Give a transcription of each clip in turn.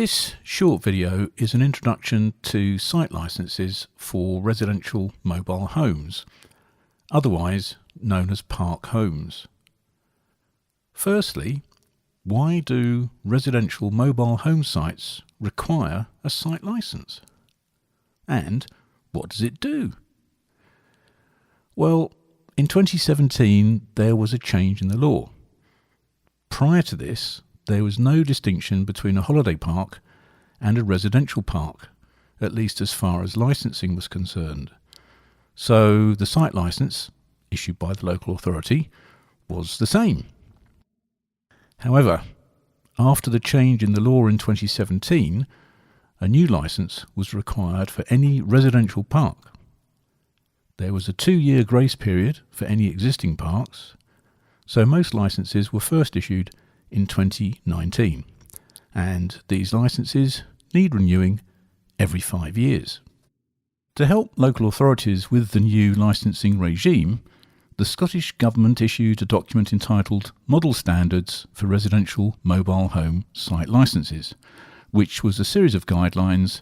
This short video is an introduction to site licenses for residential mobile homes, otherwise known as park homes. Firstly, why do residential mobile home sites require a site license? And what does it do? Well, in 2017 there was a change in the law. Prior to this, there was no distinction between a holiday park and a residential park, at least as far as licensing was concerned. So the site license, issued by the local authority, was the same. However, after the change in the law in 2017, a new licence was required for any residential park. There was a 2-year grace period for any existing parks, so most licences were first issued in 2019, and these licences need renewing every 5 years. To help local authorities with the new licensing regime, the Scottish Government issued a document entitled Model Standards for Residential Mobile Home Site Licences, which was a series of guidelines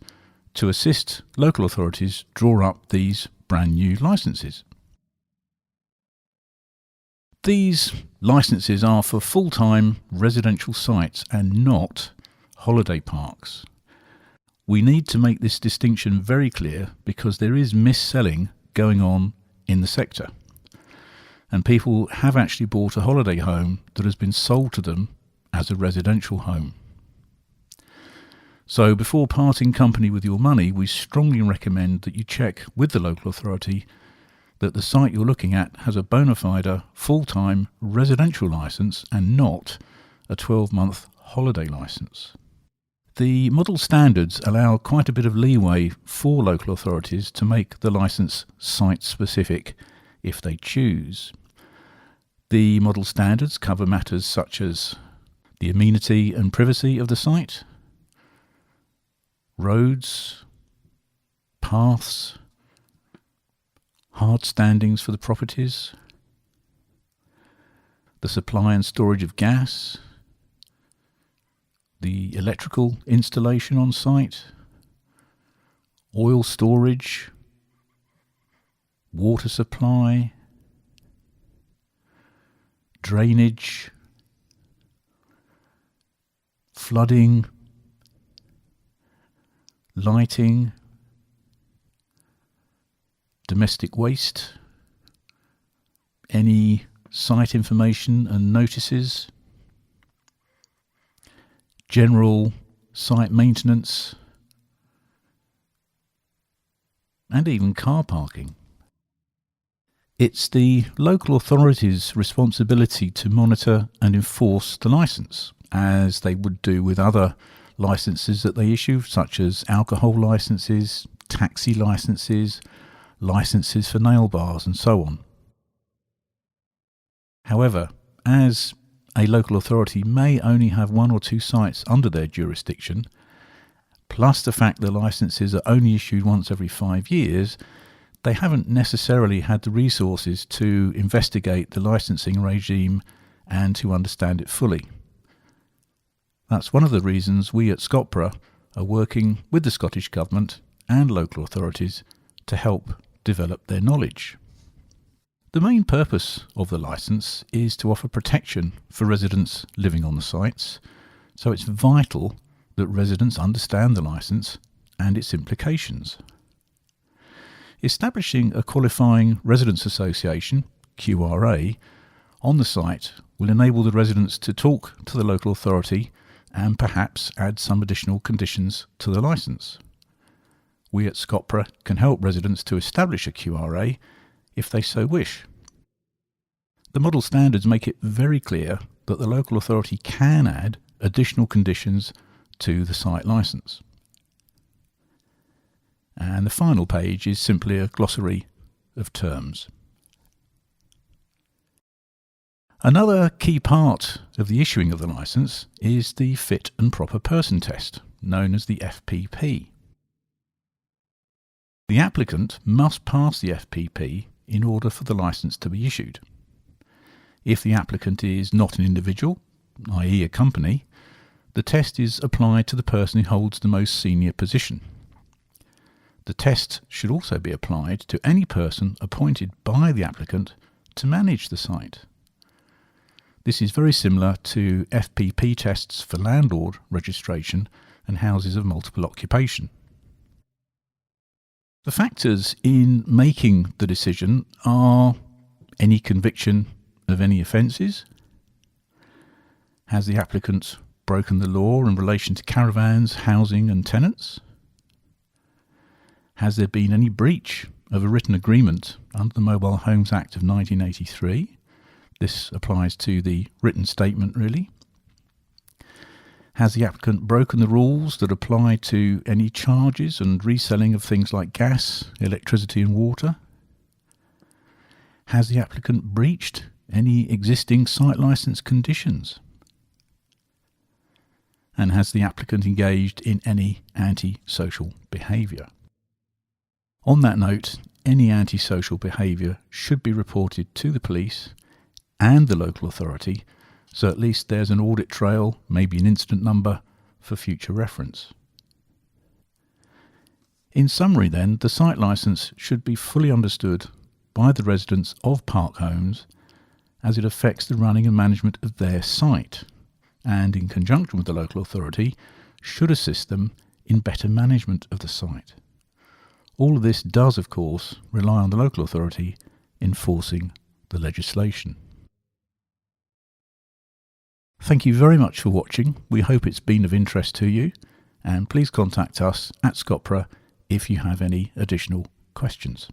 to assist local authorities draw up these brand new licences. These licences are for full-time residential sites and not holiday parks. We need to make this distinction very clear because there is mis-selling going on in the sector. And people have actually bought a holiday home that has been sold to them as a residential home. So before parting company with your money, we strongly recommend that you check with the local authority that the site you're looking at has a bona fide full-time residential licence and not a 12-month holiday licence. The model standards allow quite a bit of leeway for local authorities to make the licence site-specific if they choose. The model standards cover matters such as the amenity and privacy of the site, roads, paths, hard standings for the properties, the supply and storage of gas, the electrical installation on site, oil storage, water supply, drainage, flooding, lighting, domestic waste, any site information and notices, general site maintenance, and even car parking. It's the local authority's responsibility to monitor and enforce the licence, as they would do with other licences that they issue, such as alcohol licences, taxi licences, licences for nail bars and so on. However, as a local authority may only have 1 or 2 sites under their jurisdiction, plus the fact that licences are only issued once every 5 years, they haven't necessarily had the resources to investigate the licensing regime and to understand it fully. That's one of the reasons we at ScotPRA are working with the Scottish Government and local authorities to help develop their knowledge. The main purpose of the licence is to offer protection for residents living on the sites, so it's vital that residents understand the licence and its implications. Establishing a qualifying residents association, QRA, on the site will enable the residents to talk to the local authority and perhaps add some additional conditions to the licence. We at ScotPRA can help residents to establish a QRA if they so wish. The model standards make it very clear that the local authority can add additional conditions to the site licence. And the final page is simply a glossary of terms. Another key part of the issuing of the licence is the Fit and Proper Person test, known as the FPP. The applicant must pass the FPP in order for the licence to be issued. If the applicant is not an individual, i.e. a company, the test is applied to the person who holds the most senior position. The test should also be applied to any person appointed by the applicant to manage the site. This is very similar to FPP tests for landlord registration and houses of multiple occupation. The factors in making the decision are any conviction of any offences. Has the applicant broken the law in relation to caravans, housing and tenants? Has there been any breach of a written agreement under the Mobile Homes Act of 1983? This applies to the written statement, really. Has the applicant broken the rules that apply to any charges and reselling of things like gas, electricity and water? Has the applicant breached any existing site licence conditions? And has the applicant engaged in any antisocial behaviour? On that note, any antisocial behaviour should be reported to the police and the local authority, so at least there's an audit trail, maybe an incident number, for future reference. In summary then, the site licence should be fully understood by the residents of park homes as it affects the running and management of their site, and in conjunction with the local authority should assist them in better management of the site. All of this does, of course, rely on the local authority enforcing the legislation. Thank you very much for watching. We hope it's been of interest to you, and please contact us at ScotPRA if you have any additional questions.